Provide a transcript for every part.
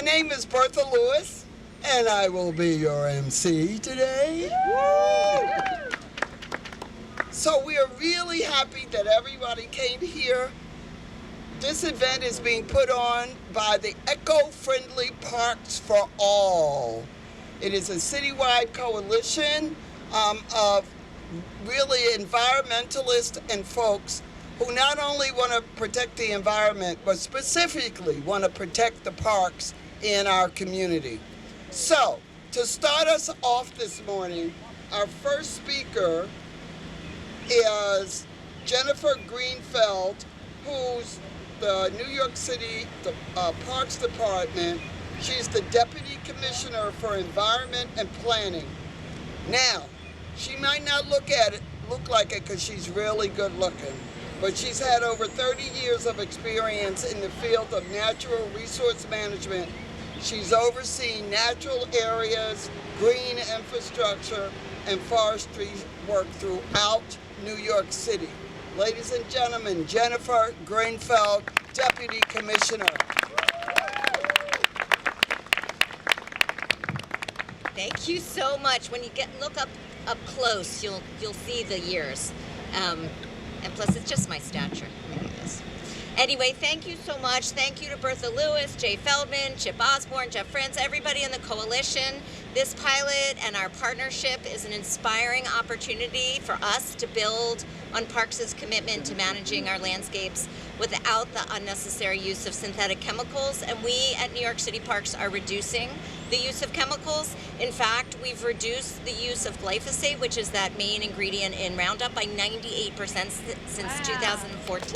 My name is Bertha Lewis, and I will be your MC today. So we are really happy that everybody came here. This event is being put on by the Eco-Friendly Parks for All. It is a citywide coalition of really environmentalists and folks who not only want to protect the environment, but specifically want to protect the parks in our community. So, to start us off this morning, our first speaker is Jennifer Greenfeld, who's the New York City Parks Department. She's the Deputy Commissioner for Environment and Planning. Now, she might not look like it because she's really good looking, but she's had over 30 years of experience in the field of natural resource management. She's overseen natural areas, green infrastructure, and forestry work throughout New York City. Ladies and gentlemen, Jennifer Greenfeld, Deputy Commissioner. Thank you so much. When you look up close, you'll see the years, and plus it's just my stature. Anyway, thank you so much. Thank you to Bertha Lewis, Jay Feldman, Chip Osborne, Jeff Friends, everybody in the coalition. This pilot and our partnership is an inspiring opportunity for us to build on Parks' commitment to managing our landscapes without the unnecessary use of synthetic chemicals. And we at New York City Parks are reducing the use of chemicals. In fact, we've reduced the use of glyphosate, which is that main ingredient in Roundup, by 98% since 2014.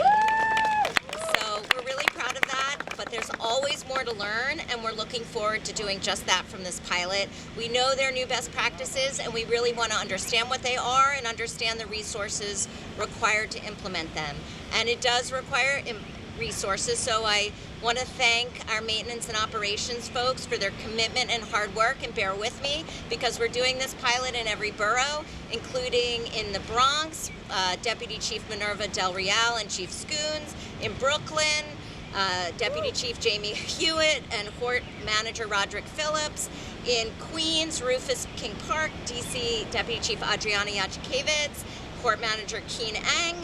So we're really proud of that, but there's always more to learn, and we're looking forward to doing just that from this pilot. We know there are new best practices, and we really want to understand what they are and understand the resources required to implement them. And it does require resources, so I want to thank our maintenance and operations folks for their commitment and hard work, and bear with me because we're doing this pilot in every borough, including in the Bronx, Deputy Chief Minerva Del Real and Chief Scoons, in Brooklyn, Deputy Chief Jamie Hewitt and Hort Manager Roderick Phillips, in Queens, Rufus King Park, DC Deputy Chief Adriana Yachikevitz, Hort Manager Keen Ang,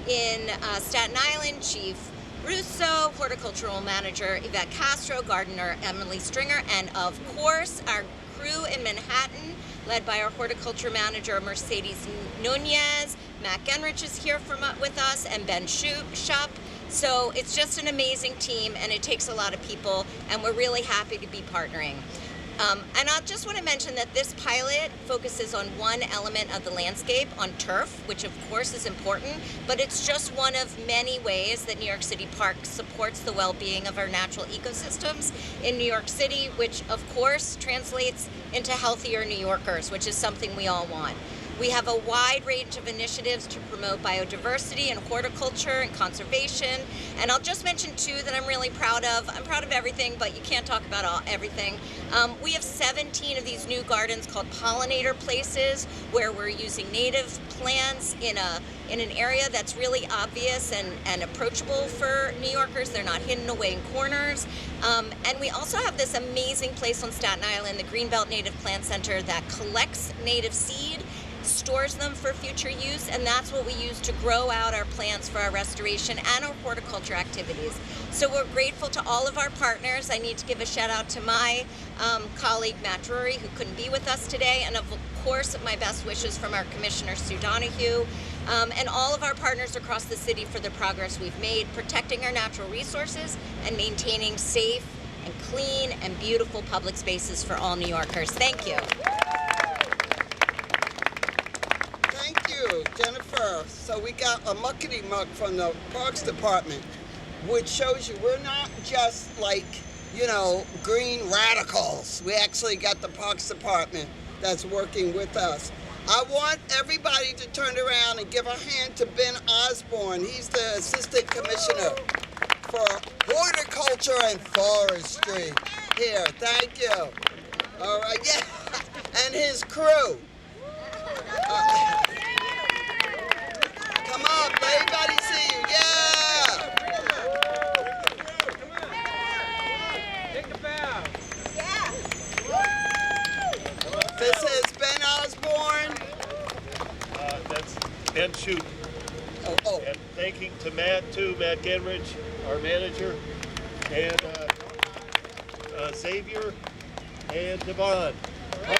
in Staten Island, Chief Russo, Horticultural Manager Yvette Castro, Gardener Emily Stringer, and of course our crew in Manhattan, led by our Horticulture Manager Mercedes Nunez. Matt Genrich is here with us, and Ben Schupp. So it's just an amazing team, and it takes a lot of people, and we're really happy to be partnering. And I just want to mention that this pilot focuses on one element of the landscape, on turf, which of course is important, but it's just one of many ways that New York City Parks supports the well-being of our natural ecosystems in New York City, which of course translates into healthier New Yorkers, which is something we all want. We have a wide range of initiatives to promote biodiversity and horticulture and conservation. And I'll just mention two that I'm really proud of. I'm proud of everything, but you can't talk about everything. We have 17 of these new gardens called pollinator places, where we're using native plants in an area that's really obvious and approachable for New Yorkers. They're not hidden away in corners. And we also have this amazing place on Staten Island, the Greenbelt Native Plant Center, that collects native seed, stores them for future use, and that's what we use to grow out our plants for our restoration and our horticulture activities. So we're grateful to all of our partners. I need to give a shout out to my colleague Matt Drury, who couldn't be with us today, and of course my best wishes from our Commissioner Sue Donahue, and all of our partners across the city for the progress we've made protecting our natural resources and maintaining safe and clean and beautiful public spaces for all New Yorkers. Thank you. Jennifer. So we got a muckety muck from the Parks Department, which shows you we're not just like, green radicals. We actually got the Parks Department that's working with us. I want everybody to turn around and give a hand to Ben Osborne. He's the Assistant Commissioner for Horticulture and Forestry. Here, thank you. All right, yeah, and his crew. Come on, let everybody see you. Yeah! Take a bow. and shoot. Oh. And thanking to Matt too, Matt Genrich, our manager, and Xavier and Devon. All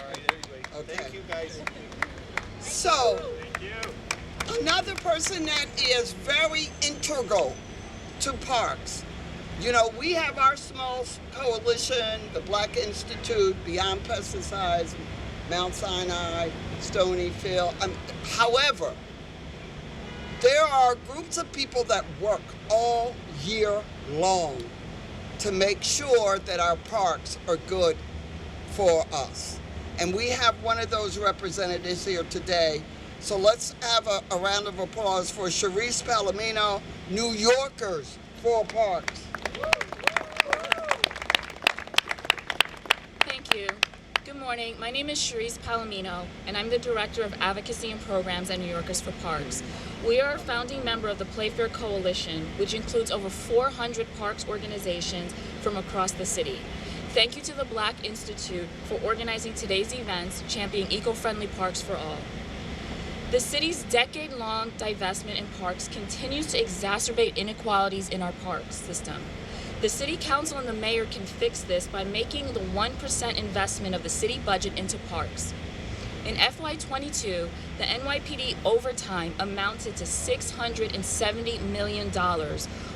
right, anyway, thank you guys. So, Thank you. another person that is very integral to parks. You know, we have our small coalition, the Black Institute, Beyond Pesticides, Mount Sinai, Stonyfield. However, there are groups of people that work all year long to make sure that our parks are good for us. And we have one of those representatives here today. So let's have a round of applause for Cherise Palomino, New Yorkers for Parks. Thank you. Good morning. My name is Cherise Palomino, and I'm the Director of Advocacy and Programs at New Yorkers for Parks. We are a founding member of the Playfair Coalition, which includes over 400 parks organizations from across the city. Thank you to the Black Institute for organizing today's events, championing eco-friendly parks for all. The city's decade-long divestment in parks continues to exacerbate inequalities in our park system. The City Council and the Mayor can fix this by making the 1% investment of the city budget into parks. In FY22, the NYPD overtime amounted to $670 million,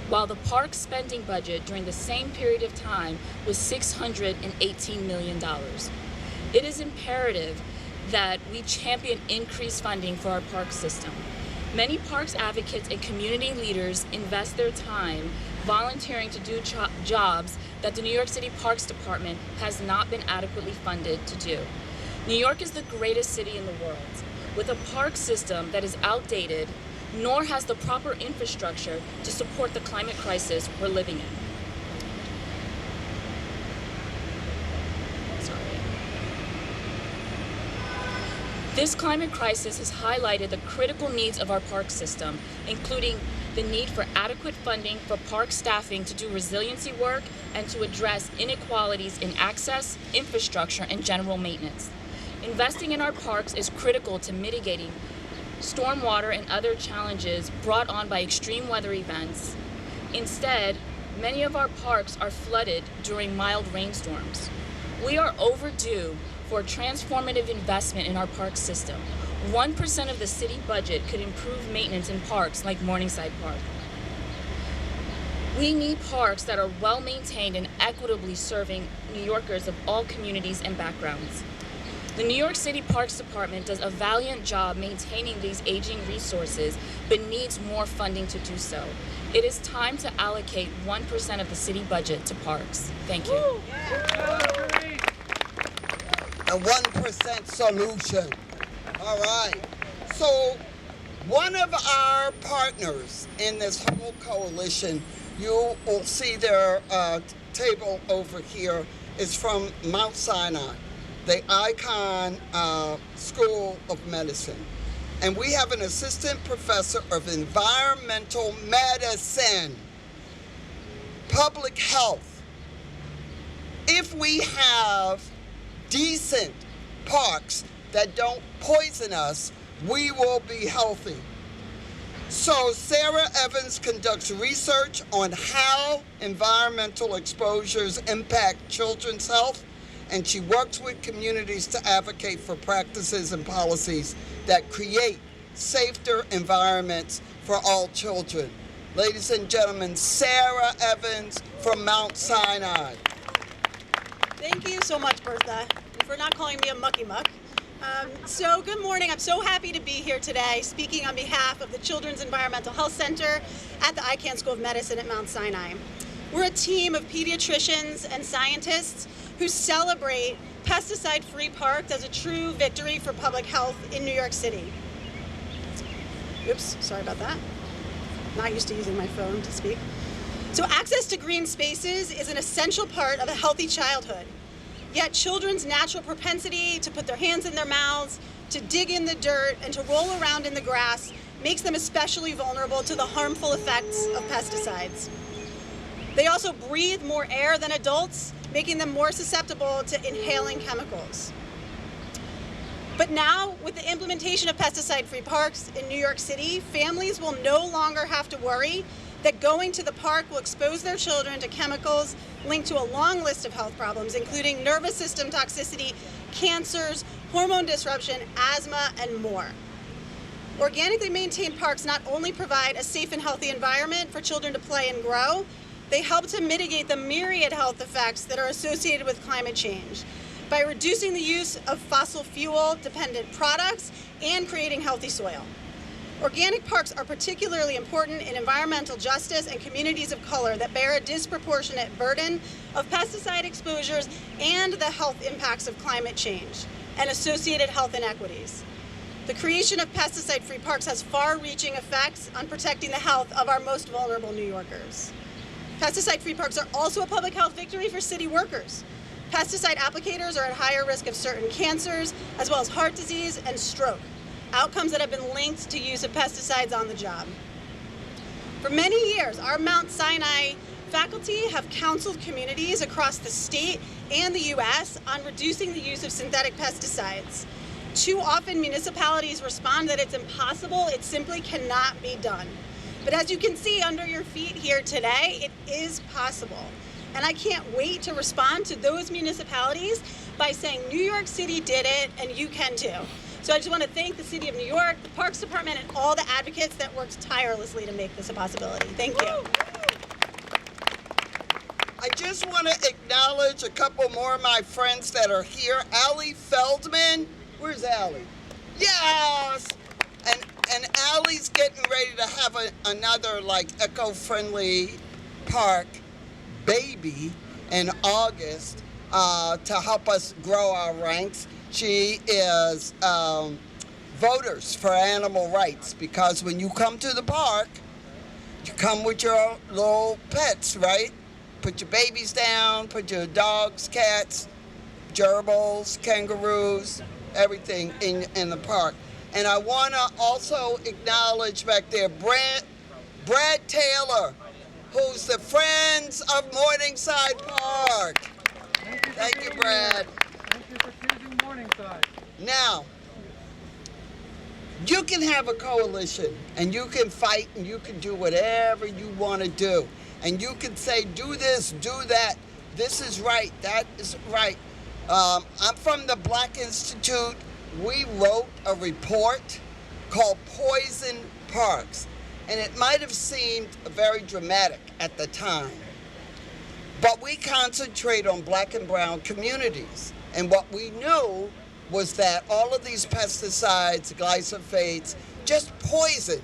while the park spending budget during the same period of time was $618 million. It is imperative that we champion increased funding for our park system. Many parks advocates and community leaders invest their time volunteering to do jobs that the New York City Parks Department has not been adequately funded to do. New York is the greatest city in the world, with a park system that is outdated, nor has the proper infrastructure to support the climate crisis we're living in. This climate crisis has highlighted the critical needs of our park system, including the need for adequate funding for park staffing to do resiliency work and to address inequalities in access, infrastructure, and general maintenance. Investing in our parks is critical to mitigating stormwater and other challenges brought on by extreme weather events. Instead, many of our parks are flooded during mild rainstorms. We are overdue for a transformative investment in our park system. 1% of the city budget could improve maintenance in parks like Morningside Park. We need parks that are well maintained and equitably serving New Yorkers of all communities and backgrounds. The New York City Parks Department does a valiant job maintaining these aging resources, but needs more funding to do so. It is time to allocate 1% of the city budget to parks. Thank you. A 1% solution. All right. So one of our partners in this whole coalition, you will see their table over here, is from Mount Sinai, the Icahn School of Medicine. And we have an assistant professor of environmental medicine, public health. If we have decent parks that don't poison us, we will be healthy. So Sarah Evans conducts research on how environmental exposures impact children's health, and she works with communities to advocate for practices and policies that create safer environments for all children. Ladies and gentlemen, Sarah Evans from Mount Sinai. Thank you so much, Bertha, for not calling me a mucky muck. So good morning. I'm so happy to be here today speaking on behalf of the Children's Environmental Health Center at the Icahn School of Medicine at Mount Sinai. We're a team of pediatricians and scientists who celebrate pesticide-free parks as a true victory for public health in New York City. Oops, sorry about that. Not used to using my phone to speak. So access to green spaces is an essential part of a healthy childhood. Yet children's natural propensity to put their hands in their mouths, to dig in the dirt, and to roll around in the grass makes them especially vulnerable to the harmful effects of pesticides. They also breathe more air than adults, making them more susceptible to inhaling chemicals. But now, with the implementation of pesticide-free parks in New York City, families will no longer have to worry that going to the park will expose their children to chemicals linked to a long list of health problems, including nervous system toxicity, cancers, hormone disruption, asthma, and more. Organically maintained parks not only provide a safe and healthy environment for children to play and grow, they help to mitigate the myriad health effects that are associated with climate change by reducing the use of fossil fuel dependent products and creating healthy soil. Organic parks are particularly important in environmental justice and communities of color that bear a disproportionate burden of pesticide exposures and the health impacts of climate change and associated health inequities. The creation of pesticide-free parks has far-reaching effects on protecting the health of our most vulnerable New Yorkers. Pesticide-free parks are also a public health victory for city workers. Pesticide applicators are at higher risk of certain cancers, as well as heart disease and stroke, outcomes that have been linked to use of pesticides on the job. For many years, our Mount Sinai faculty have counseled communities across the state and the U.S. on reducing the use of synthetic pesticides. Too often, municipalities respond that it's impossible, it simply cannot be done. But as you can see under your feet here today, it is possible. And I can't wait to respond to those municipalities by saying New York City did it and you can too. So I just want to thank the City of New York, the Parks Department, and all the advocates that worked tirelessly to make this a possibility. Thank you. I just want to acknowledge a couple more of my friends that are here. Allie Feldman. Where's Allie? Yes! And Allie's getting ready to have another eco-friendly park baby in August to help us grow our ranks. She is Voters for Animal Rights, because when you come to the park, you come with your little pets, right? Put your babies down, put your dogs, cats, gerbils, kangaroos, everything in the park. And I want to also acknowledge back there Brad Taylor, who's the Friends of Morningside Park. Thank you, Brad. Thank you for choosing Morningside. Now, you can have a coalition, and you can fight, and you can do whatever you want to do. And you can say, do this, do that. This is right, that is right. I'm from the Black Institute. We wrote a report called Poison Parks, and it might have seemed very dramatic at the time, but we concentrate on black and brown communities. And what we knew was that all of these pesticides, glyphosates, just poison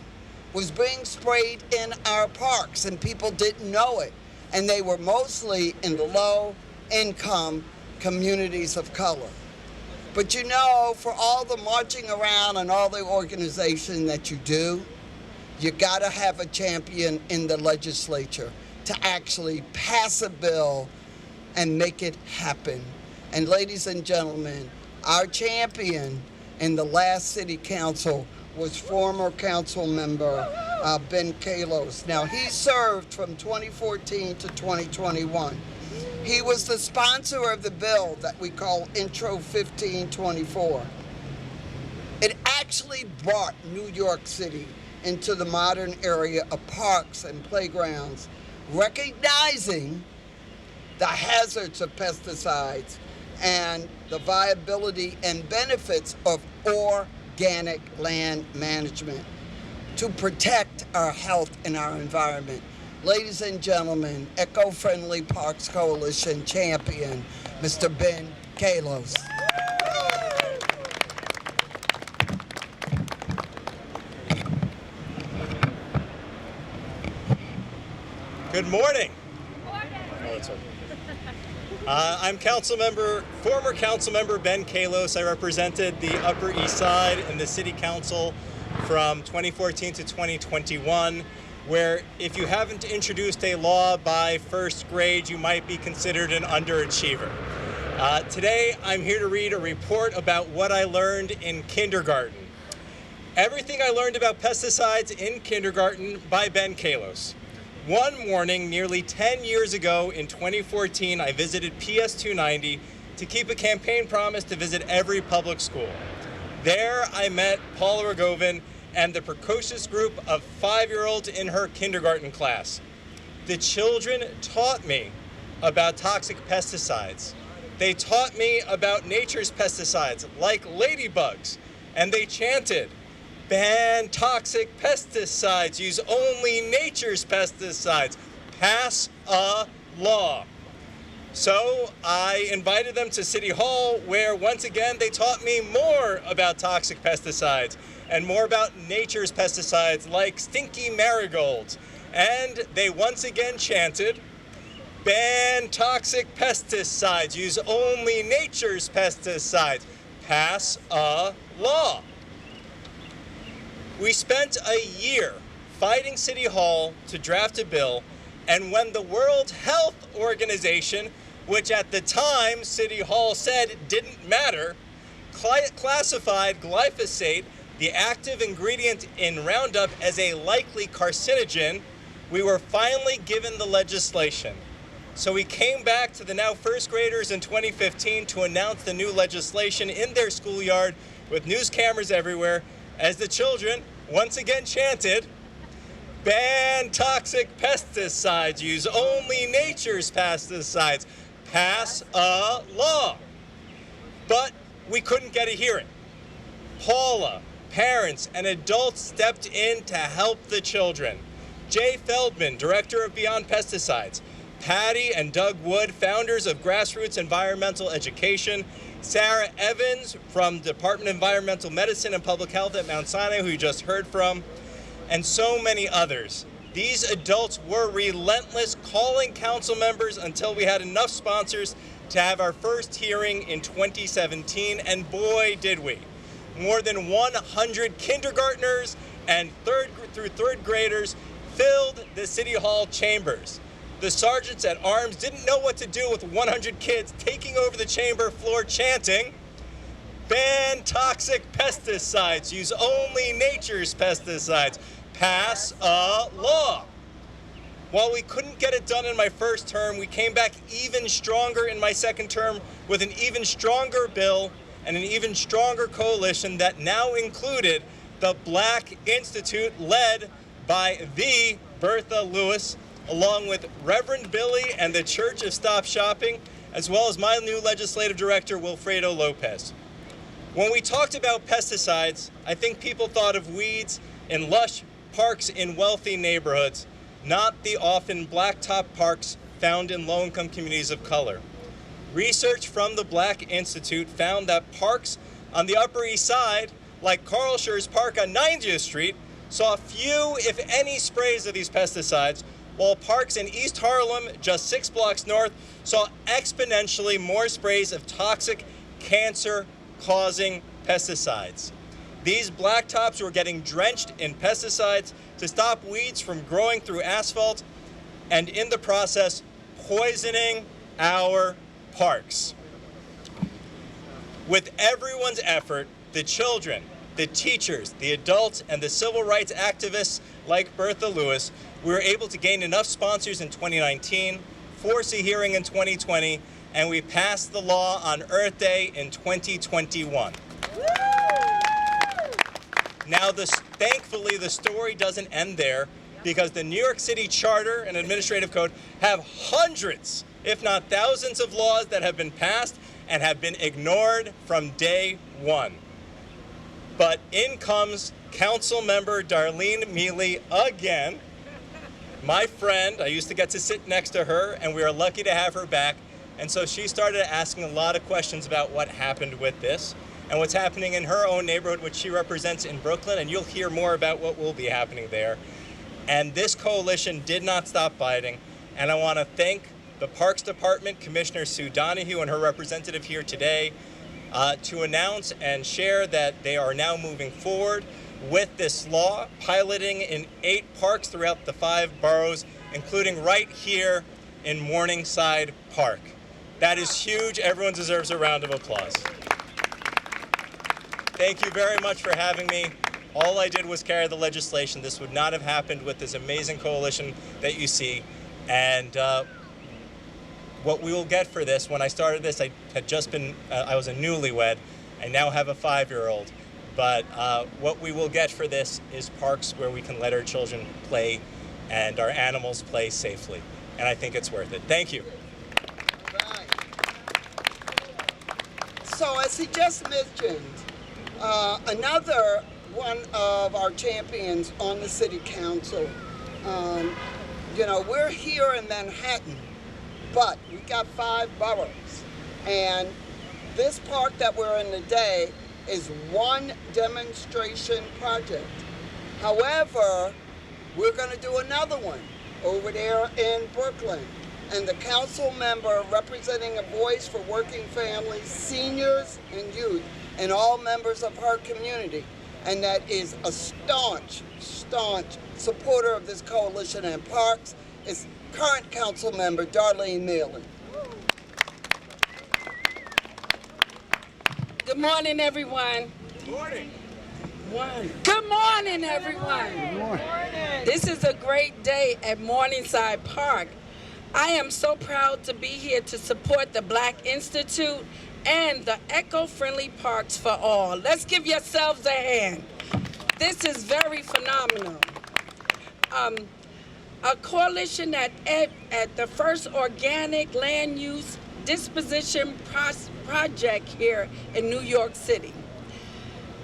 was being sprayed in our parks, and people didn't know it. And they were mostly in the low-income communities of color. But you know, for all the marching around and all the organization that you do, you gotta have a champion in the legislature to actually pass a bill and make it happen. And ladies and gentlemen, our champion in the last city council was former council member Ben Kalos. Now, he served from 2014 to 2021. He was the sponsor of the bill that we call Intro 1524. It actually brought New York City into the modern area of parks and playgrounds, recognizing the hazards of pesticides and the viability and benefits of organic land management to protect our health and our environment. Ladies and gentlemen, Eco-Friendly Parks Coalition champion, Mr. Ben Kalos. Good morning. I'm former council member Ben Kalos. I represented the Upper East Side in the City Council from 2014 to 2021, where if you haven't introduced a law by first grade, you might be considered an underachiever. Today, I'm here to read a report about what I learned in kindergarten. Everything I learned about pesticides in kindergarten by Ben Kalos. One morning, nearly 10 years ago in 2014, I visited PS 290 to keep a campaign promise to visit every public school. There I met Paula Rogovin and the precocious group of 5-year-olds in her kindergarten class. The children taught me about toxic pesticides. They taught me about nature's pesticides, like ladybugs, and they chanted, "Ban toxic pesticides, use only nature's pesticides, pass a law." So I invited them to City Hall, where once again they taught me more about toxic pesticides and more about nature's pesticides like stinky marigolds. And they once again chanted, "Ban toxic pesticides, use only nature's pesticides, pass a law." We spent a year fighting City Hall to draft a bill, and when the World Health Organization, which at the time City Hall said didn't matter, classified glyphosate, the active ingredient in Roundup, as a likely carcinogen, we were finally given the legislation. So we came back to the now first graders in 2015 to announce the new legislation in their schoolyard with news cameras everywhere, as the children once again chanted, "Ban toxic pesticides, use only nature's pesticides, pass a law." But we couldn't get a hearing. Paula, parents, and adults stepped in to help the children. Jay Feldman, director of Beyond Pesticides, Patty and Doug Wood, founders of Grassroots Environmental Education, Sarah Evans from Department of Environmental Medicine and Public Health at Mount Sinai, who you just heard from, and so many others. These adults were relentless, calling council members until we had enough sponsors to have our first hearing in 2017, and boy, did we. More than 100 kindergartners and third graders filled the City Hall chambers. The sergeants at arms didn't know what to do with 100 kids taking over the chamber floor chanting, "Ban toxic pesticides, use only nature's pesticides, pass a law." While we couldn't get it done in my first term, we came back even stronger in my second term with an even stronger bill and an even stronger coalition that now included the Black Institute, led by the Bertha Lewis, along with Reverend Billy and the Church of Stop Shopping, as well as my new legislative director, Wilfredo Lopez. When we talked about pesticides, I think people thought of weeds in lush parks in wealthy neighborhoods, not the often blacktop parks found in low-income communities of color. Research from the Black Institute found that parks on the Upper East Side, like Carl Schurz Park on 90th Street, saw few, if any, sprays of these pesticides, while parks in East Harlem, just 6 blocks north, saw exponentially more sprays of toxic, cancer-causing pesticides. These blacktops were getting drenched in pesticides to stop weeds from growing through asphalt, and in the process, poisoning our parks. With everyone's effort, the children, the teachers, the adults, and the civil rights activists like Bertha Lewis, we were able to gain enough sponsors in 2019, force a hearing in 2020, and we passed the law on Earth Day in 2021. Now, thankfully, the story doesn't end there, because the New York City Charter and Administrative Code have hundreds, if not thousands, of laws that have been passed and have been ignored from day one. But in comes Council Member Darlene Mealy again, my friend. I used to get to sit next to her, and we are lucky to have her back. And so she started asking a lot of questions about what happened with this and what's happening in her own neighborhood, which she represents in Brooklyn, and you'll hear more about what will be happening there. And this coalition did not stop fighting, and I want to thank the Parks Department, Commissioner Sue Donahue and her representative here today, to announce and share that they are now moving forward with this law, piloting in 8 parks throughout the 5 boroughs, including right here in Morningside Park. That is huge. Everyone deserves a round of applause. Thank you very much for having me. All I did was carry the legislation. This would not have happened with this amazing coalition that you see. And what we will get for this, when I started this, I was a newlywed. I now have a 5-year-old. But what we will get for this is parks where we can let our children play and our animals play safely. And I think it's worth it. Thank you. Right. So as he just mentioned, another one of our champions on the city council, you know, we're here in Manhattan, but we got 5 boroughs. And this park that we're in today is one demonstration project. However, we're going to do another one over there in Brooklyn. And the council member representing a voice for working families, seniors, and youth, and all members of her community. And that is a staunch supporter of this coalition in parks, is current council member Darlene Mealy. Good morning, everyone. Good morning. Good morning, everyone. Good morning. This is a great day at Morningside Park. I am so proud to be here to support the Black Institute and the Eco-Friendly Parks for All. Let's give yourselves a hand. This is very phenomenal. A coalition at the first organic land use disposition project here in New York City.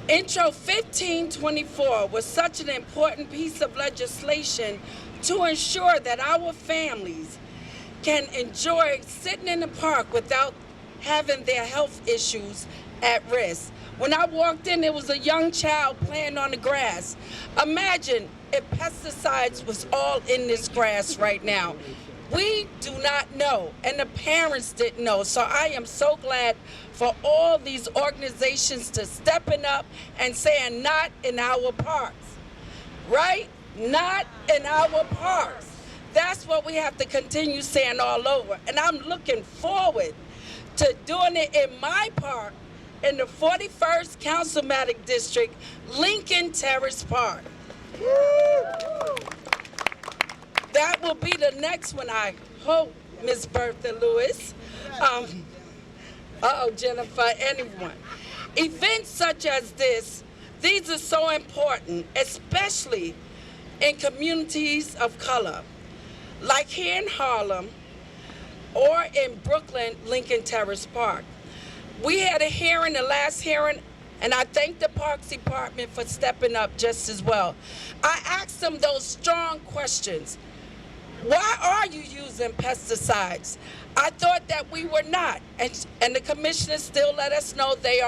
Intro 1524 was such an important piece of legislation to ensure that our families can enjoy sitting in the park without having their health issues at risk. When I walked in, there was a young child playing on the grass. Imagine if pesticides was all in this grass right now. We do not know, and the parents didn't know. So I am so glad for all these organizations to stepping up and saying, not in our parks, right? Not in our parks. That's what we have to continue saying all over. And I'm looking forward to doing it in my park, in the 41st Councilmanic District, Lincoln Terrace Park. That will be the next one, I hope, Miss Bertha Lewis. Jennifer, anyone. Events such as this, these are so important, especially in communities of color, like here in Harlem or in Brooklyn, Lincoln Terrace Park. We had a hearing, the last hearing, and I thank the Parks Department for stepping up just as well. I asked them those strong questions. Why are you using pesticides? I thought that we were not, and the commissioners still let us know they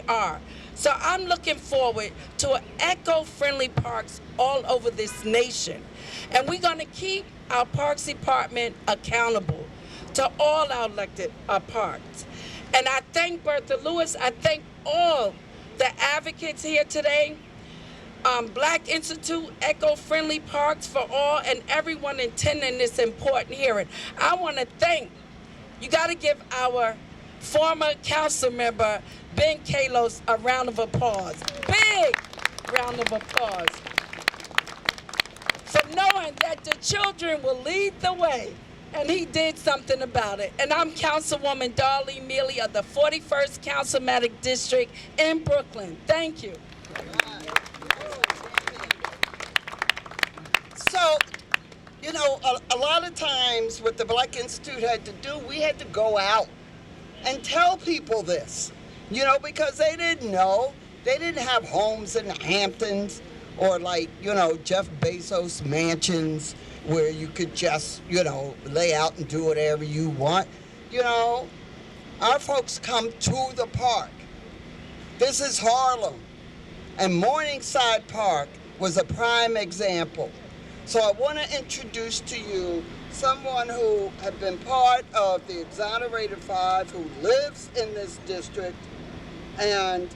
are. So I'm looking forward to eco-friendly parks all over this nation. And we're gonna keep our Parks Department accountable to all our elected parks. And I thank Bertha Lewis, I thank all the advocates here today, Black Institute, Eco-Friendly Parks for All, and everyone attending this important hearing. I want to thank, you got to give our former council member, Ben Kalos, a round of applause. Big round of applause. For knowing that the children will lead the way, and he did something about it. And I'm Councilwoman Darlene Mealy of the 41st Councilmanic District in Brooklyn. Thank you. So, you know, a lot of times what the Black Institute had to do, we had to go out and tell people this, you know, because they didn't know. They didn't have homes in the Hamptons or like, you know, Jeff Bezos mansions where you could just, you know, lay out and do whatever you want. You know, our folks come to the park. This is Harlem. And Morningside Park was a prime example. So I want to introduce to you someone who had been part of the Exonerated Five, who lives in this district, and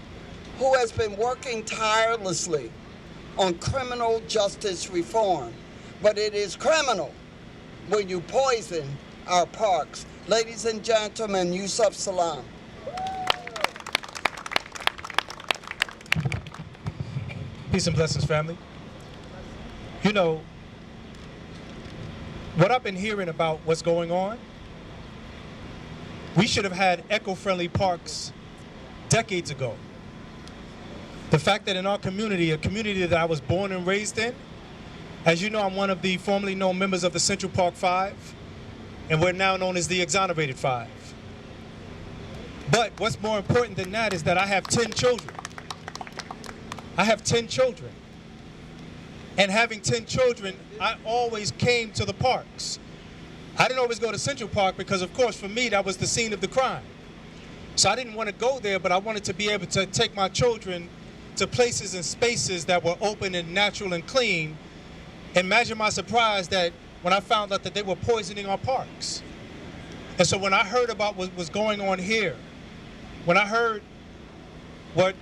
who has been working tirelessly on criminal justice reform. But it is criminal when you poison our parks. Ladies and gentlemen, Yusuf Salaam. Peace and blessings, family. You know, what I've been hearing about what's going on, we should have had eco-friendly parks decades ago. The fact that in our community, a community that I was born and raised in, as you know, I'm one of the formerly known members of the Central Park Five, and we're now known as the Exonerated Five. But what's more important than that is that I have 10 children. I have 10 children. And having 10 children, I always came to the parks. I didn't always go to Central Park because, of course, for me, that was the scene of the crime. So I didn't want to go there, but I wanted to be able to take my children to places and spaces that were open and natural and clean. Imagine my surprise that when I found out that they were poisoning our parks. And so when I heard about what was going on here, when I heard what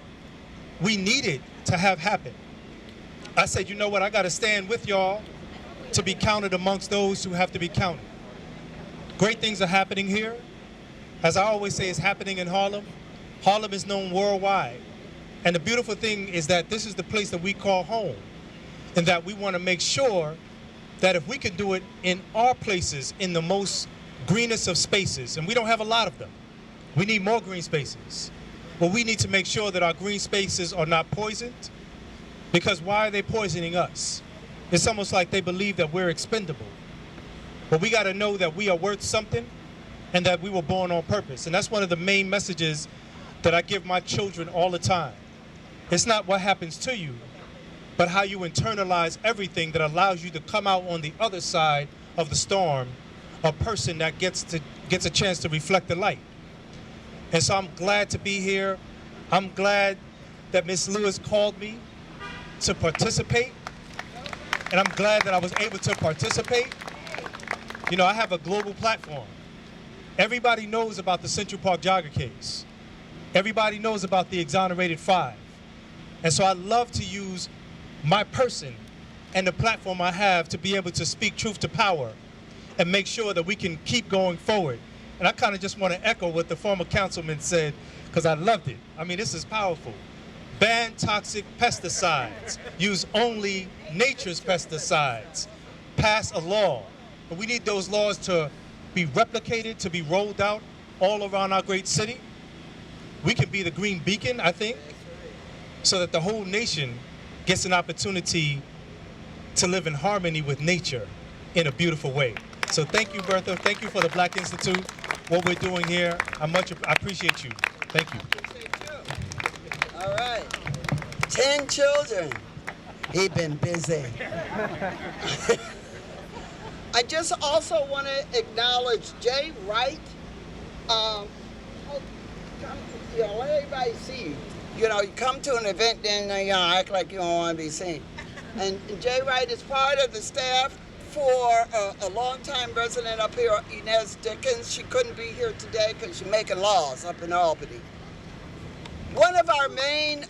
we needed to have happen, I said, you know what, I got to stand with y'all to be counted amongst those who have to be counted. Great things are happening here. As I always say, it's happening in Harlem. Harlem is known worldwide. And the beautiful thing is that this is the place that we call home, and that we want to make sure that if we can do it in our places, in the most greenest of spaces, and we don't have a lot of them, we need more green spaces. But we need to make sure that our green spaces are not poisoned, because why are they poisoning us? It's almost like they believe that we're expendable. But we got to know that we are worth something and that we were born on purpose. And that's one of the main messages that I give my children all the time. It's not what happens to you, but how you internalize everything that allows you to come out on the other side of the storm, a person that gets a chance to reflect the light. And so I'm glad to be here. I'm glad that Ms. Lewis called me to participate, and I'm glad that I was able to participate. You know, I have a global platform. Everybody knows about the Central Park Jogger case. Everybody knows about the Exonerated Five. And so I love to use my person and the platform I have to be able to speak truth to power and make sure that we can keep going forward. And I kind of just want to echo what the former councilman said, because I loved it. I mean, this is powerful. Ban toxic pesticides. Use only nature's pesticides. Pass a law. But we need those laws to be replicated, to be rolled out all around our great city. We can be the green beacon, I think, so that the whole nation gets an opportunity to live in harmony with nature in a beautiful way. So thank you, Bertha. Thank you for the Black Institute, what we're doing here. I appreciate you. Thank you. All right. 10 children. He been busy. I just also want to acknowledge Jay Wright. Let everybody see you. You know, you come to an event, then act like you don't want to be seen. And Jay Wright is part of the staff for a longtime resident up here, Inez Dickens. She couldn't be here today because she's making laws up in Albany. One of our main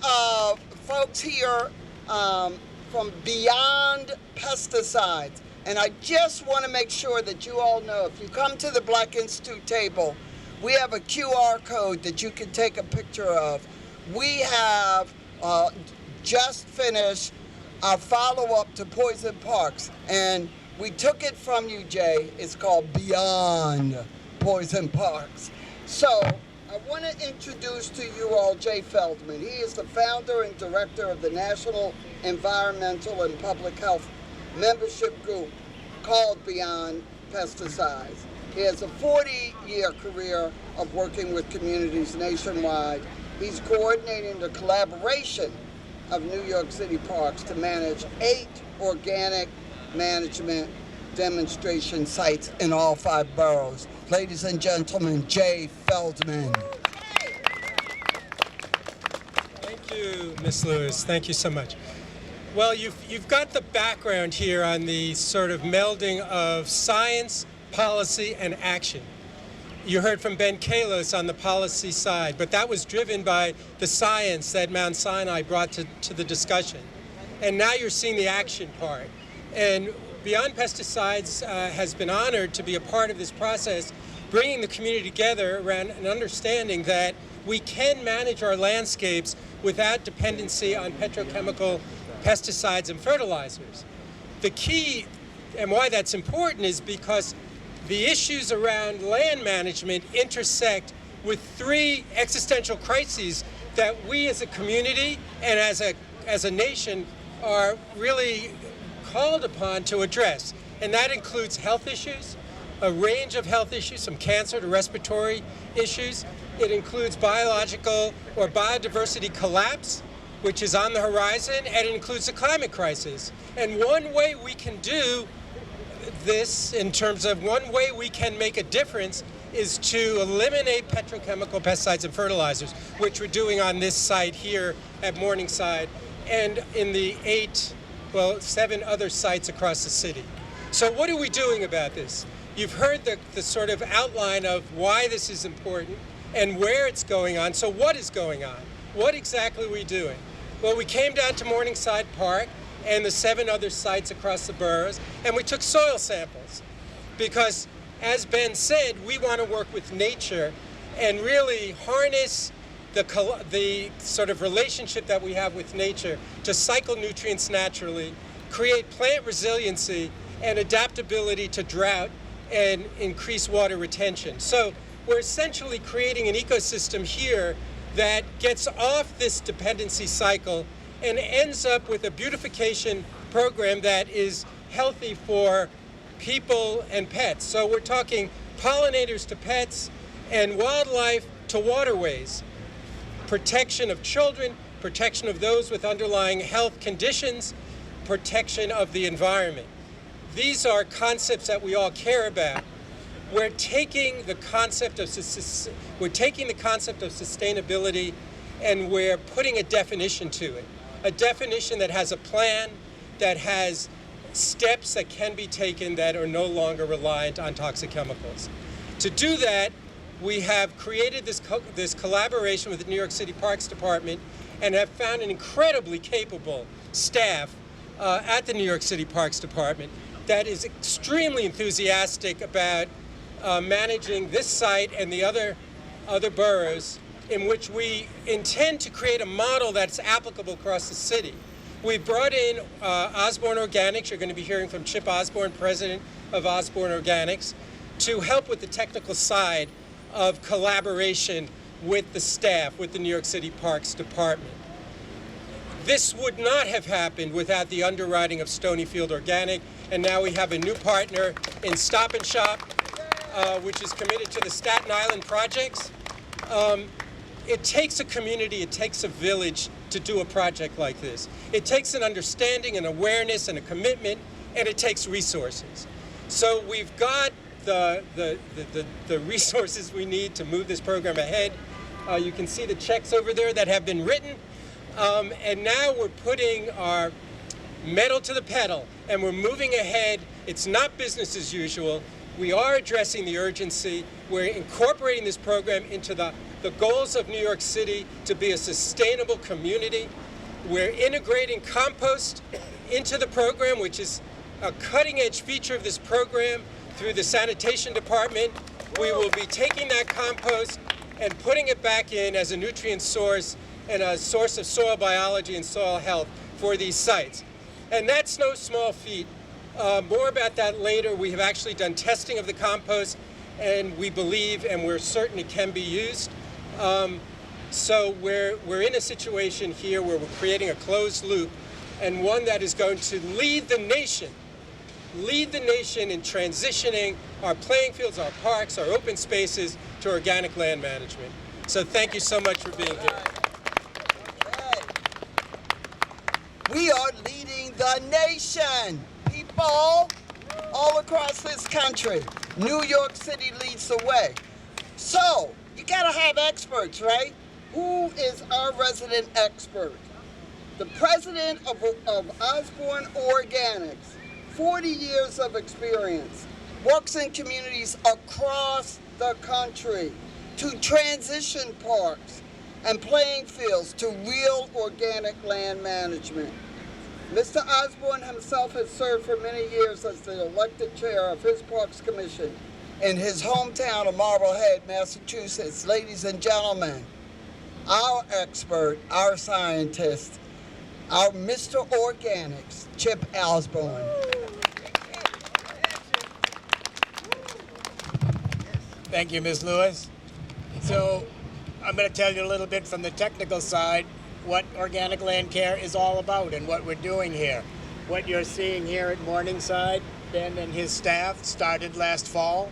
folks here from Beyond Pesticides. And I just want to make sure that you all know, if you come to the Black Institute table, we have a QR code that you can take a picture of. We have just finished our follow-up to Poison Parks, and we took it from you, Jay. It's called Beyond Poison Parks. So I want to introduce to you all Jay Feldman. He is the founder and director of the National Environmental and Public Health membership group called Beyond Pesticides. He has a 40-year career of working with communities nationwide. He's coordinating the collaboration of New York City parks to manage 8 organic management demonstration sites in all 5 boroughs. Ladies and gentlemen, Jay Feldman. Thank you, Ms. Lewis. Thank you so much. Well, you've got the background here on the sort of melding of science, policy, and action. You heard from Ben Kalos on the policy side, but that was driven by the science that Mount Sinai brought to the discussion. And now you're seeing the action part. And Beyond Pesticides has been honored to be a part of this process, bringing the community together around an understanding that we can manage our landscapes without dependency on petrochemical pesticides and fertilizers. The key, and why that's important, is because the issues around land management intersect with 3 existential crises that we as a community and as a nation are really called upon to address. And that includes health issues, a range of health issues, from cancer to respiratory issues. It includes biological or biodiversity collapse, which is on the horizon, and it includes the climate crisis. And one way we can do this, in terms of one way we can make a difference, is to eliminate petrochemical pesticides and fertilizers, which we're doing on this site here at Morningside and in the 7 other sites across the city. So what are we doing about this? You've heard the sort of outline of why this is important and where it's going on. So what is going on? What exactly are we doing? Well, we came down to Morningside Park and the 7 other sites across the boroughs, and we took soil samples because, as Ben said, we want to work with nature and really harness the sort of relationship that we have with nature to cycle nutrients naturally, create plant resiliency and adaptability to drought, and increase water retention. So we're essentially creating an ecosystem here that gets off this dependency cycle and ends up with a beautification program that is healthy for people and pets. So we're talking pollinators to pets and wildlife to waterways, protection of children, protection of those with underlying health conditions, protection of the environment. These are concepts that we all care about. We're taking the concept of sustainability and we're putting a definition to it. A definition that has a plan, that has steps that can be taken that are no longer reliant on toxic chemicals. To do that, we have created this collaboration with the New York City Parks Department and have found an incredibly capable staff at the New York City Parks Department that is extremely enthusiastic about managing this site and the other boroughs, in which we intend to create a model that's applicable across the city. We brought in Osborne Organics. You're going to be hearing from Chip Osborne, president of Osborne Organics, to help with the technical side of collaboration with the staff, with the New York City Parks Department. This would not have happened without the underwriting of Stonyfield Organic, and now we have a new partner in Stop and Shop, which is committed to the Staten Island projects. It takes a community, it takes a village to do a project like this. It takes an understanding, an awareness, and a commitment, and it takes resources. So we've got the resources we need to move this program ahead. You can see the checks over there that have been written. And now we're putting our metal to the pedal, and we're moving ahead. It's not business as usual. We are addressing the urgency. We're incorporating this program into the goals of New York City to be a sustainable community. We're integrating compost into the program, which is a cutting-edge feature of this program, through the sanitation department. We will be taking that compost and putting it back in as a nutrient source and a source of soil biology and soil health for these sites. And that's no small feat. More about that later. We have actually done testing of the compost, and we believe and we're certain it can be used. So we're in a situation here where we're creating a closed loop, and one that is going to lead the nation in transitioning our playing fields, our parks, our open spaces to organic land management. So thank you so much for being here. We are leading the nation. People all across this country. New York City leads the way. So, you gotta have experts, right? Who is our resident expert? The president of Osborne Organics, 40 years of experience, works in communities across the country to transition parks and playing fields to real organic land management. Mr. Osborne himself has served for many years as the elected chair of his Parks Commission in his hometown of Marblehead, Massachusetts. Ladies and gentlemen, our expert, our scientist, our Mr. Organics, Chip Osborne. Thank you, Ms. Lewis. So I'm going to tell you a little bit from the technical side what Organic Land Care is all about and what we're doing here. What you're seeing here at Morningside, Ben and his staff started last fall.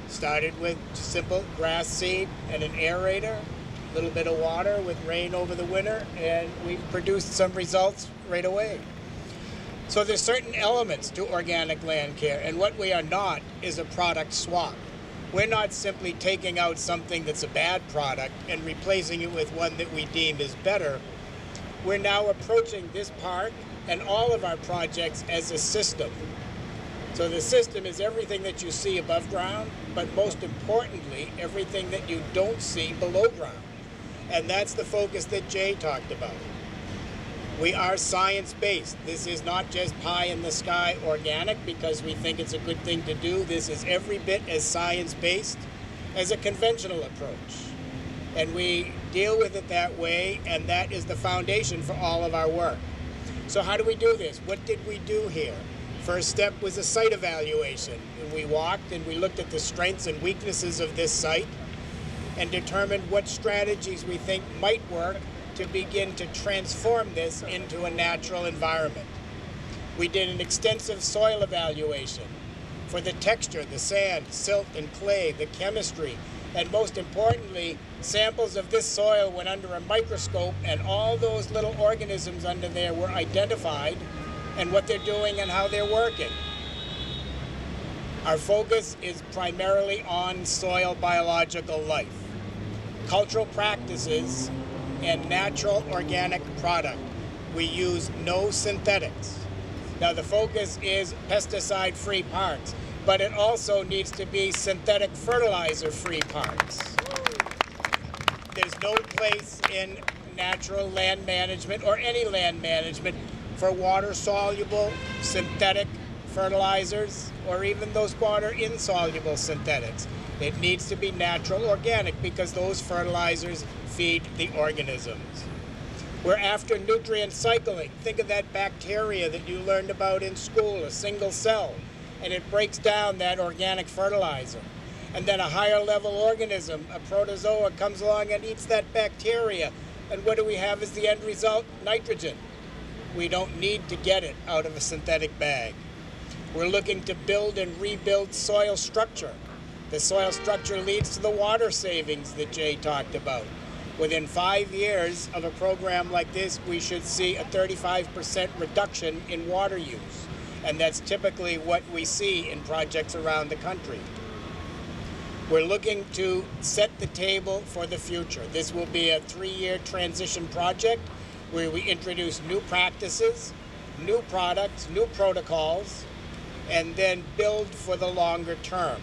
Started with simple grass seed and an aerator, a little bit of water with rain over the winter, and we've produced some results right away. So there's certain elements to Organic Land Care, and what we are not is a product swap. We're not simply taking out something that's a bad product and replacing it with one that we deem is better. We're now approaching this park and all of our projects as a system. So the system is everything that you see above ground, but most importantly, everything that you don't see below ground. And that's the focus that Jay talked about. We are science-based. This is not just pie in the sky organic because we think it's a good thing to do. This is every bit as science-based as a conventional approach. And we deal with it that way, and that is the foundation for all of our work. So how do we do this? What did we do here? First step was a site evaluation. We walked and we looked at the strengths and weaknesses of this site and determined what strategies we think might work to begin to transform this into a natural environment. We did an extensive soil evaluation for the texture, the sand, silt and clay, the chemistry, and most importantly, samples of this soil went under a microscope and all those little organisms under there were identified and what they're doing and how they're working. Our focus is primarily on soil biological life, cultural practices, and natural organic product. We use no synthetics. Now the focus is pesticide-free parks, but it also needs to be synthetic fertilizer-free parks. There's no place in natural land management or any land management for water-soluble synthetic fertilizers or even those water-insoluble synthetics. It needs to be natural organic because those fertilizers feed the organisms. We're after nutrient cycling. Think of that bacteria that you learned about in school, a single cell, and it breaks down that organic fertilizer. And then a higher level organism, a protozoa, comes along and eats that bacteria. And what do we have as the end result? Nitrogen. We don't need to get it out of a synthetic bag. We're looking to build and rebuild soil structure. The soil structure leads to the water savings that Jay talked about. Within 5 years of a program like this, we should see a 35% reduction in water use. And that's typically what we see in projects around the country. We're looking to set the table for the future. This will be a 3-year transition project where we introduce new practices, new products, new protocols, and then build for the longer term.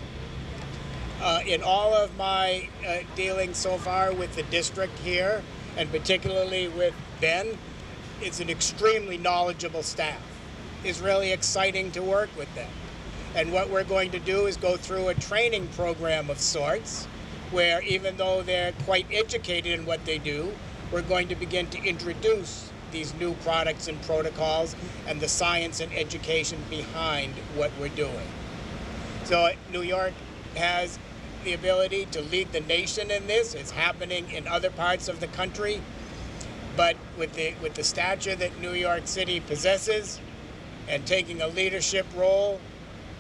In all of my dealings so far with the district here, and particularly with Ben, it's an extremely knowledgeable staff. It's really exciting to work with them. And what we're going to do is go through a training program of sorts, where even though they're quite educated in what they do, we're going to begin to introduce these new products and protocols and the science and education behind what we're doing. So New York has the ability to lead the nation in this. It's happening in other parts of the country, but with the stature that New York City possesses and taking a leadership role,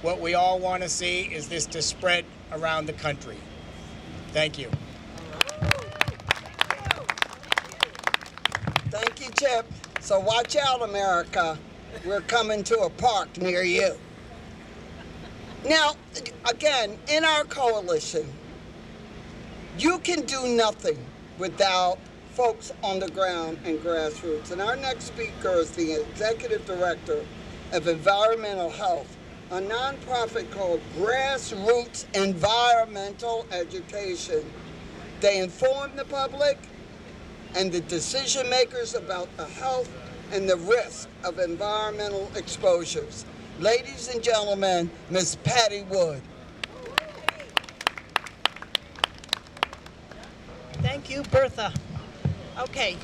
what we all want to see is this to spread around the country. Thank you. Thank you, Chip. So watch out, America. We're coming to a park near you. Now, again, in our coalition, you can do nothing without folks on the ground and grassroots. And our next speaker is the Executive Director of Environmental Health, a nonprofit called Grassroots Environmental Education. They inform the public and the decision makers about the health and the risk of environmental exposures. Ladies and gentlemen, Ms. Patty Wood. Thank you, Bertha. Okay,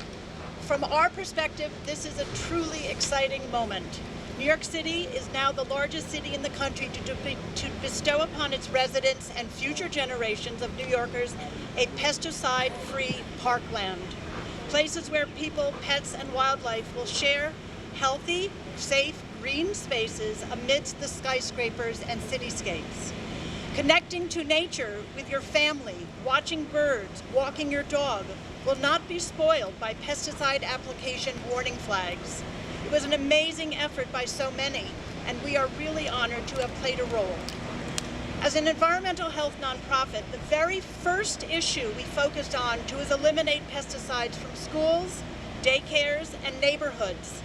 from our perspective, this is a truly exciting moment. New York City is now the largest city in the country to bestow upon its residents and future generations of New Yorkers a pesticide-free parkland. Places where people, pets, and wildlife will share healthy, safe, green spaces amidst the skyscrapers and cityscapes. Connecting to nature with your family, watching birds, walking your dog, will not be spoiled by pesticide application warning flags. It was an amazing effort by so many, and we are really honored to have played a role. As an environmental health nonprofit, the very first issue we focused on was eliminate pesticides from schools, daycares, and neighborhoods.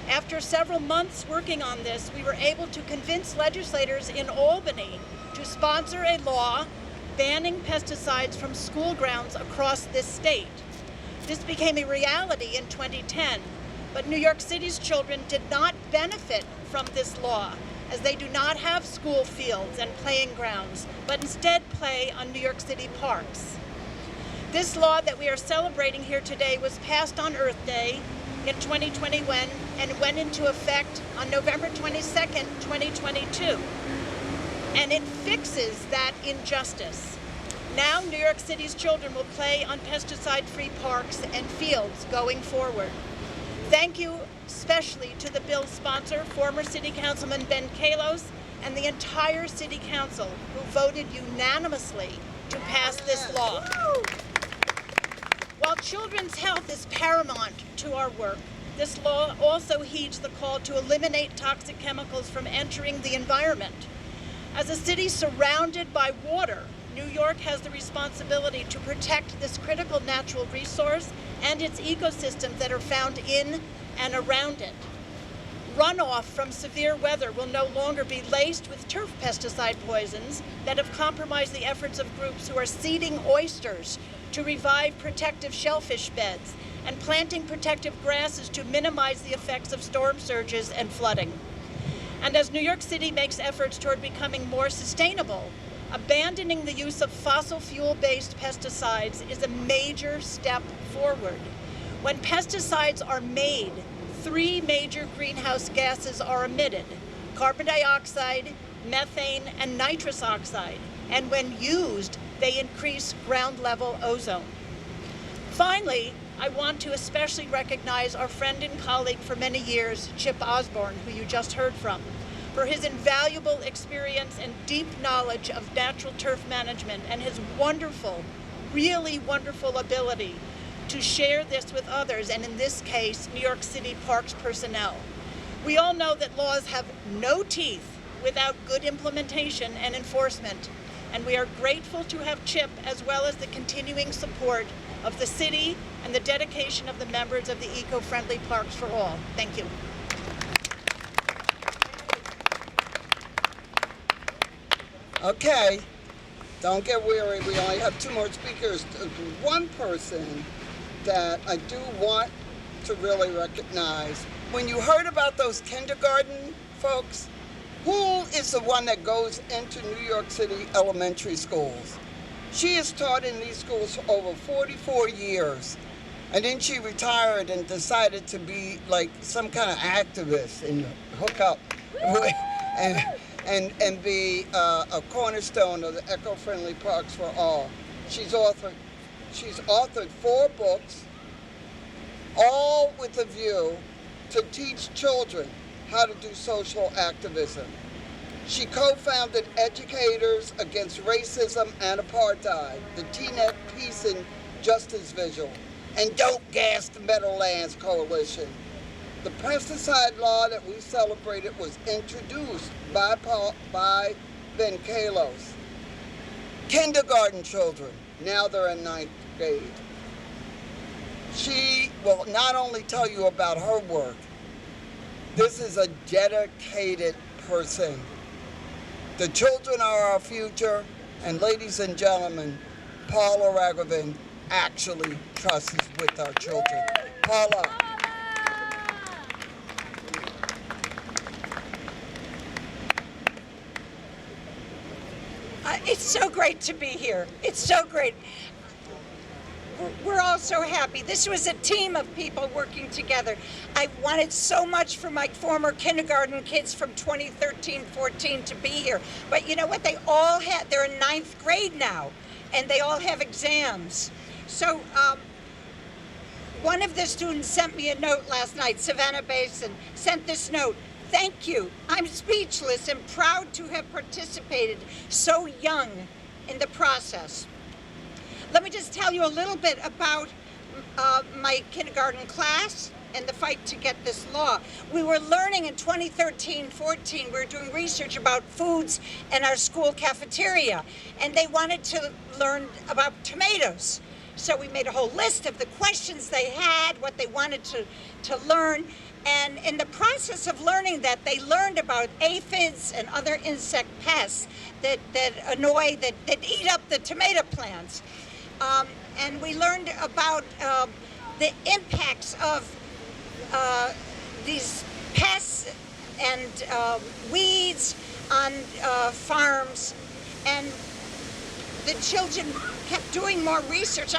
After several months working on this, we were able to convince legislators in Albany to sponsor a law banning pesticides from school grounds across this state. This became a reality in 2010, but New York City's children did not benefit from this law, as they do not have school fields and playing grounds, but instead play on New York City parks. This law that we are celebrating here today was passed on Earth Day in 2021 and went into effect on November 22nd, 2022. And it fixes that injustice. Now New York City's children will play on pesticide-free parks and fields going forward. Thank you especially to the bill's sponsor, former City Councilman Ben Kallos, and the entire City Council who voted unanimously to pass this law. While children's health is paramount to our work, this law also heeds the call to eliminate toxic chemicals from entering the environment. As a city surrounded by water, New York has the responsibility to protect this critical natural resource and its ecosystems that are found in and around it. Runoff from severe weather will no longer be laced with turf pesticide poisons that have compromised the efforts of groups who are seeding oysters to revive protective shellfish beds and planting protective grasses to minimize the effects of storm surges and flooding. And as New York City makes efforts toward becoming more sustainable, abandoning the use of fossil fuel-based pesticides is a major step forward. When pesticides are made, 3 major greenhouse gases are emitted: carbon dioxide, methane, and nitrous oxide. And when used, they increase ground-level ozone. Finally, I want to especially recognize our friend and colleague for many years, Chip Osborne, who you just heard from, for his invaluable experience and deep knowledge of natural turf management and his wonderful, really wonderful ability to share this with others, and in this case, New York City Parks personnel. We all know that laws have no teeth without good implementation and enforcement, and we are grateful to have Chip, as well as the continuing support of the city and the dedication of the members of the Eco-Friendly Parks for All. Thank you. Okay, don't get weary. We only have 2 more speakers. One person that I do want to really recognize. When you heard about those kindergarten folks, who is the one that goes into New York City elementary schools? She has taught in these schools for over 44 years. And then she retired and decided to be like some kind of activist and hook up and be a cornerstone of the Eco-Friendly Parks for All. She's authored 4 books, all with a view to teach children how to do social activism. She co-founded Educators Against Racism and Apartheid, the TNET Peace and Justice Vigil, and Don't Gas the Meadowlands Coalition. The pesticide law that we celebrated was introduced by Ben Kallos. Kindergarten children, now they're in 9th grade. She will not only tell you about her work, this is a dedicated person. The children are our future, and ladies and gentlemen, Paula Ragavan actually trusts with our children. Paula. It's so great to be here. It's so great. we're all so happy. This was a team of people working together. I wanted so much for my former kindergarten kids from 2013-14 to be here. But you know what? They all had, they're in 9th grade now, and they all have exams. So one of the students sent me a note last night, Savannah Basin, sent this note. Thank you. I'm speechless and proud to have participated so young in the process. Let me just tell you a little bit about my kindergarten class and the fight to get this law. We were learning in 2013-14, we were doing research about foods in our school cafeteria, and they wanted to learn about tomatoes. So we made a whole list of the questions they had, what they wanted to learn, and in the process of learning that, they learned about aphids and other insect pests that annoy, that eat up the tomato plants. And we learned about the impacts of these pests and weeds on farms, and the children kept doing more research.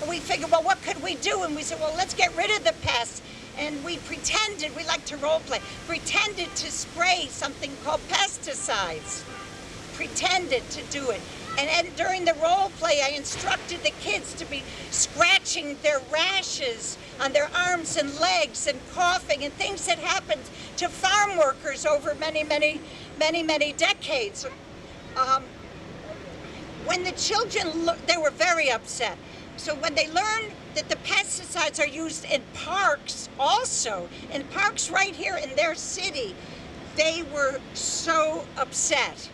We figured, well, what could we do? And we said, well, let's get rid of the pests. And we pretended, we like to role play, pretended to spray something called pesticides. Pretended to do it. And during the role play, I instructed the kids to be scratching their rashes on their arms and legs and coughing and things that happened to farm workers over many decades. When the children, they were very upset. So when they learned that the pesticides are used in parks also, in parks right here in their city, they were so upset.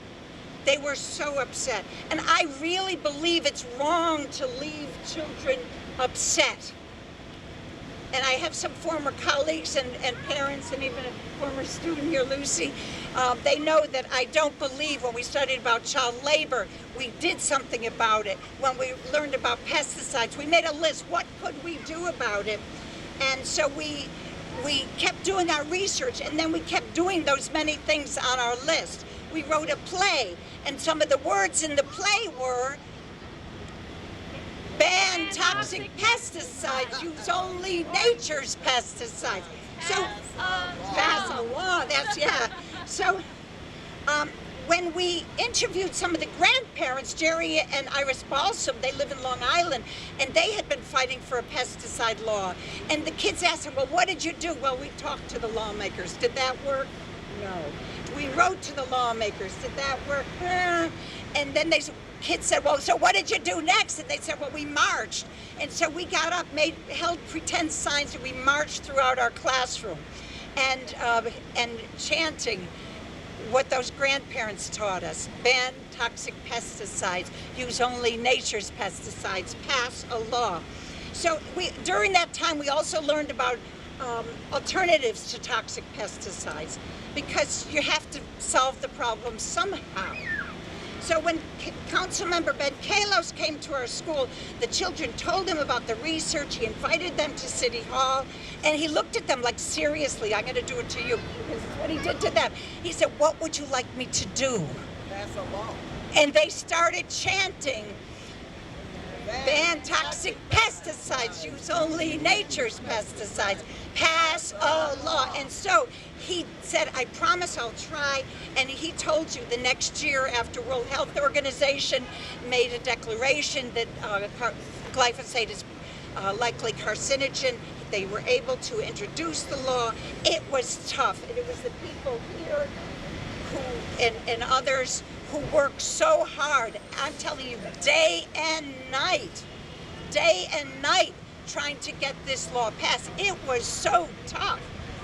They were so upset. And I really believe it's wrong to leave children upset. And I have some former colleagues and parents and even a former student here, Lucy. They know that I don't believe when we studied about child labor, we did something about it. When we learned about pesticides, we made a list. What could we do about it? And so we kept doing our research, and then we kept doing those many things on our list. We wrote a play, and some of the words in the play were, ban toxic pesticides, use only nature's pesticides. So, pass a law, that's, yeah. So, when we interviewed some of the grandparents, Jerry and Iris Balsam, they live in Long Island, and they had been fighting for a pesticide law. And the kids asked them, well, what did you do? Well, we talked to the lawmakers. Did that work? No. We wrote to the lawmakers. Did that work? And then kids said, well, so what did you do next? And they said, well, we marched. And so we got up, held pretend signs, and we marched throughout our classroom and chanting what those grandparents taught us. Ban toxic pesticides, use only nature's pesticides, pass a law. So during that time, we also learned about alternatives to toxic pesticides, because you have to solve the problem somehow. So when Councilmember Ben Kalos came to our school, the children told him about the research. He invited them to City Hall, and he looked at them like, seriously, I'm going to do it to you. This is what he did to them. He said, what would you like me to do? Pass a law. And they started chanting, ban toxic pesticides, use only nature's pesticides, pass a law. And so he said, I promise I'll try. And he told you the next year, after World Health Organization made a declaration that glyphosate is likely carcinogen, they were able to introduce the law. It was tough, and it was the people here and others who worked so hard. I'm telling you, day and night, trying to get this law passed. It was so tough.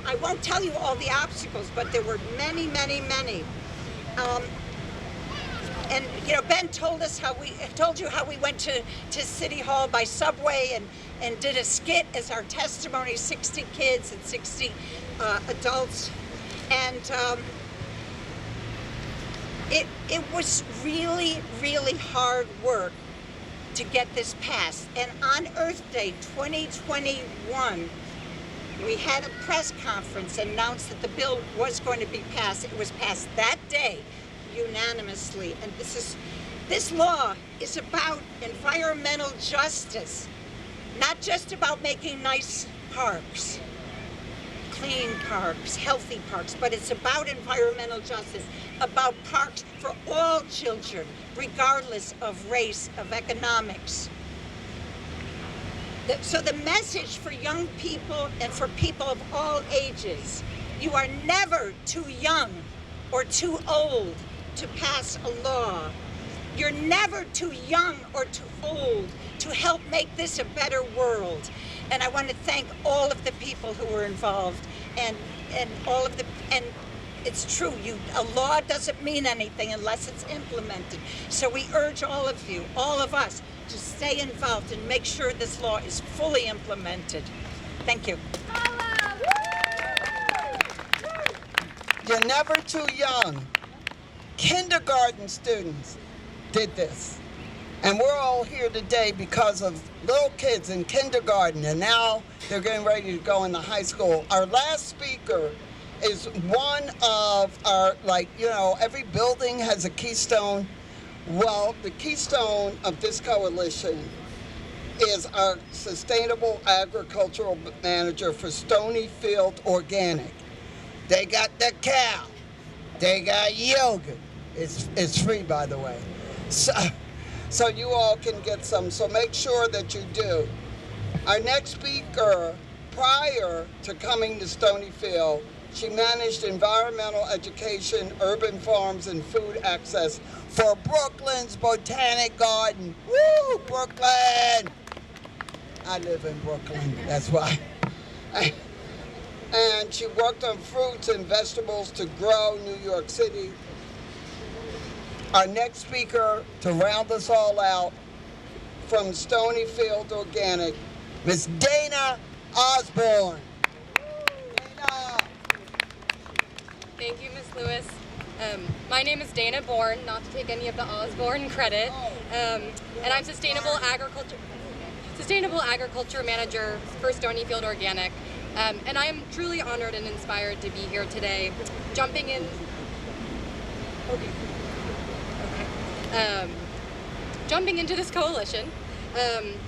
I won't tell you all the obstacles, but there were many. And you know, Ben told you how we went to City Hall by subway and did a skit as our testimony, 60 kids and 60 adults. And it was really hard work to get this passed. And on Earth Day 2021, we had a press conference and announced that the bill was going to be passed. It was passed that day unanimously. And this law is about environmental justice. Not just about making nice parks, clean parks, healthy parks, but it's about environmental justice, about parks for all children, regardless of race, of economics. So the message for young people and for people of all ages, you are never too young or too old to pass a law. You're never too young or too old to help make this a better world. And I want to thank all of the people who were involved and all of the, and it's true, a law doesn't mean anything unless it's implemented. So we urge all of you, all of us, to stay involved and make sure this law is fully implemented. Thank you. You're never too young. Kindergarten students did this. And we're all here today because of little kids in kindergarten, and now they're getting ready to go into high school. Our last speaker is one of our, every building has a keystone. Well, the keystone of this coalition is our Sustainable Agricultural Manager for Stonyfield Organic. They got the cow. They got yogurt. It's free, by the way. So you all can get some. So make sure that you do. Our next speaker, prior to coming to Stonyfield, she managed environmental education, urban farms, and food access for Brooklyn's Botanic Garden. Woo, Brooklyn! I live in Brooklyn, that's why. And she worked on fruits and vegetables to grow New York City. Our next speaker, to round us all out, from Stonyfield Organic, Miss Dana Osborne. Dana. Thank you, Ms. Lewis. My name is Dana Bourne, not to take any of the Osborne credit, and I'm Sustainable Agriculture Manager for Stonyfield Organic. And I am truly honored and inspired to be here today, jumping into this coalition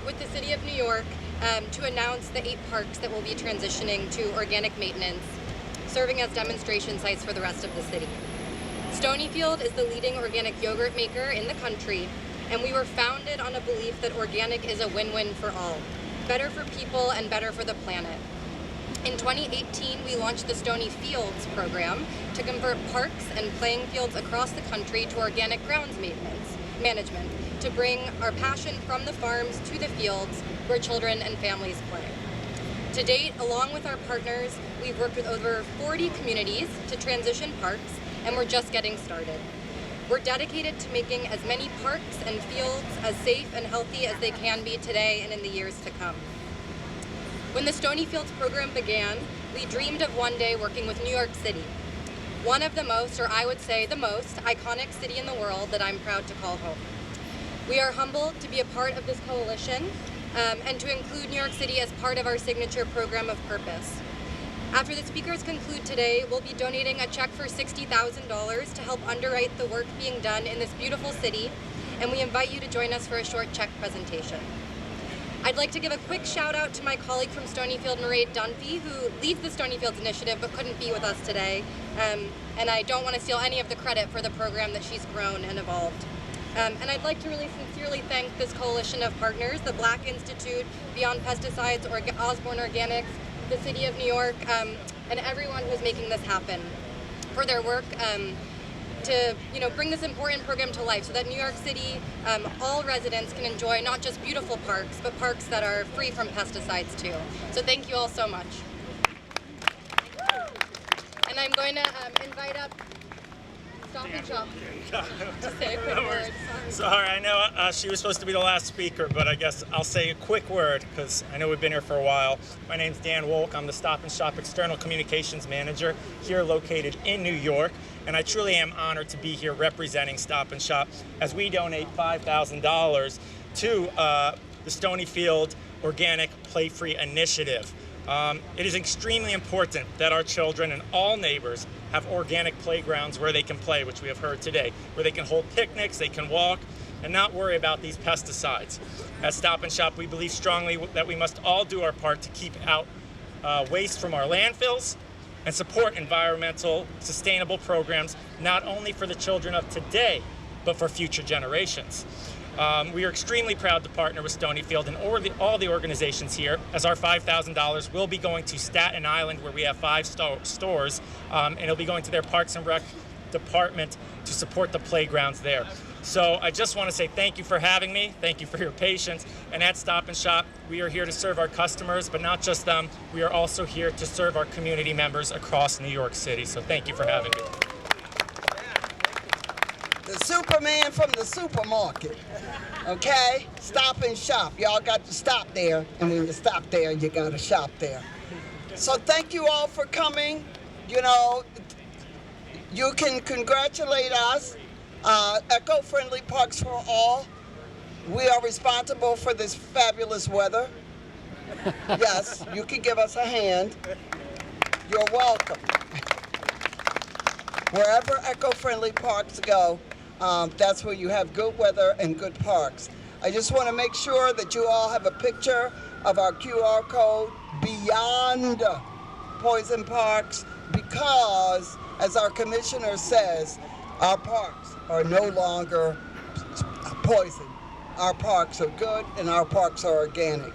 with the City of New York to announce the 8 parks that will be transitioning to organic maintenance, serving as demonstration sites for the rest of the city. Stonyfield is the leading organic yogurt maker in the country, and we were founded on a belief that organic is a win-win for all, better for people and better for the planet. In 2018, we launched the Stony Fields program to convert parks and playing fields across the country to organic grounds management, to bring our passion from the farms to the fields where children and families play. To date, along with our partners, we've worked with over 40 communities to transition parks, and we're just getting started. We're dedicated to making as many parks and fields as safe and healthy as they can be today and in the years to come. When the Stonyfields program began, we dreamed of one day working with New York City, one of the most, or I would say the most, iconic city in the world that I'm proud to call home. We are humbled to be a part of this coalition and to include New York City as part of our signature program of purpose. After the speakers conclude today, we'll be donating a check for $60,000 to help underwrite the work being done in this beautiful city, and we invite you to join us for a short check presentation. I'd like to give a quick shout out to my colleague from Stonyfield, Mairead Dunphy, who leads the Stonyfields initiative but couldn't be with us today. And I don't want to steal any of the credit for the program that she's grown and evolved. And I'd like to really sincerely thank this coalition of partners, the Black Institute, Beyond Pesticides, Osborne Organics, the City of New York, and everyone who's making this happen for their work to bring this important program to life so that New York City, all residents can enjoy not just beautiful parks, but parks that are free from pesticides too. So thank you all so much. And I'm going to invite up Stop and Shop to say a quick word. Sorry, I know she was supposed to be the last speaker, but I guess I'll say a quick word because I know we've been here for a while. My name's Dan Wolk. I'm the Stop and Shop External Communications Manager here located in New York, and I truly am honored to be here representing Stop and Shop as we donate $5,000 to the Stonyfield Organic Play Free Initiative. It is extremely important that our children and all neighbors have organic playgrounds where they can play, which we have heard today, where they can hold picnics, they can walk, and not worry about these pesticides. At Stop and Shop, we believe strongly that we must all do our part to keep out waste from our landfills and support environmental, sustainable programs, not only for the children of today, but for future generations. We are extremely proud to partner with Stonyfield and all the organizations here, as our $5,000 will be going to Staten Island, where we have 5 stores, and it'll be going to their Parks and Rec department to support the playgrounds there. So I just want to say thank you for having me. Thank you for your patience. And at Stop and Shop, we are here to serve our customers, but not just them. We are also here to serve our community members across New York City. So thank you for having me. The Superman from the supermarket. Okay? Stop and Shop. Y'all got to stop there. And when you stop there, you got to shop there. So thank you all for coming. You know, you can congratulate us. Eco-friendly Parks for All. We are responsible for this fabulous weather. Yes, you can give us a hand. You're welcome. Wherever eco-friendly parks go, that's where you have good weather and good parks. I just want to make sure that you all have a picture of our QR code beyond Poison Parks, because, as our commissioner says, our parks are no longer poison. Our parks are good and our parks are organic.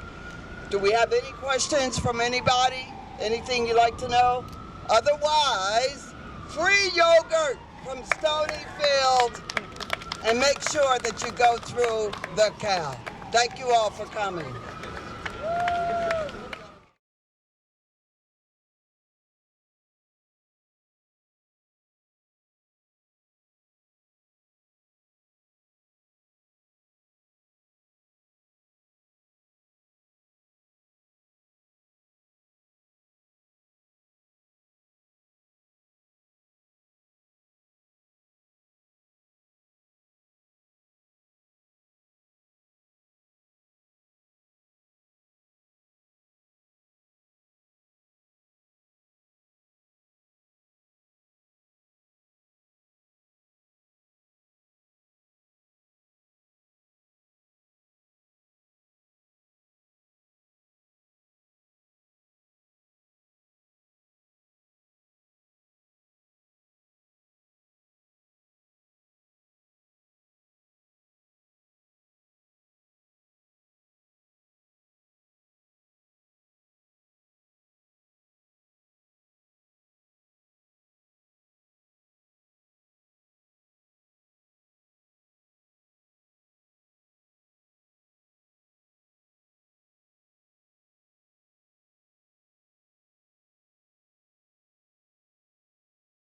Do we have any questions from anybody? Anything you'd like to know? Otherwise, free yogurt from Stonyfield, and make sure that you go through the cow. Thank you all for coming.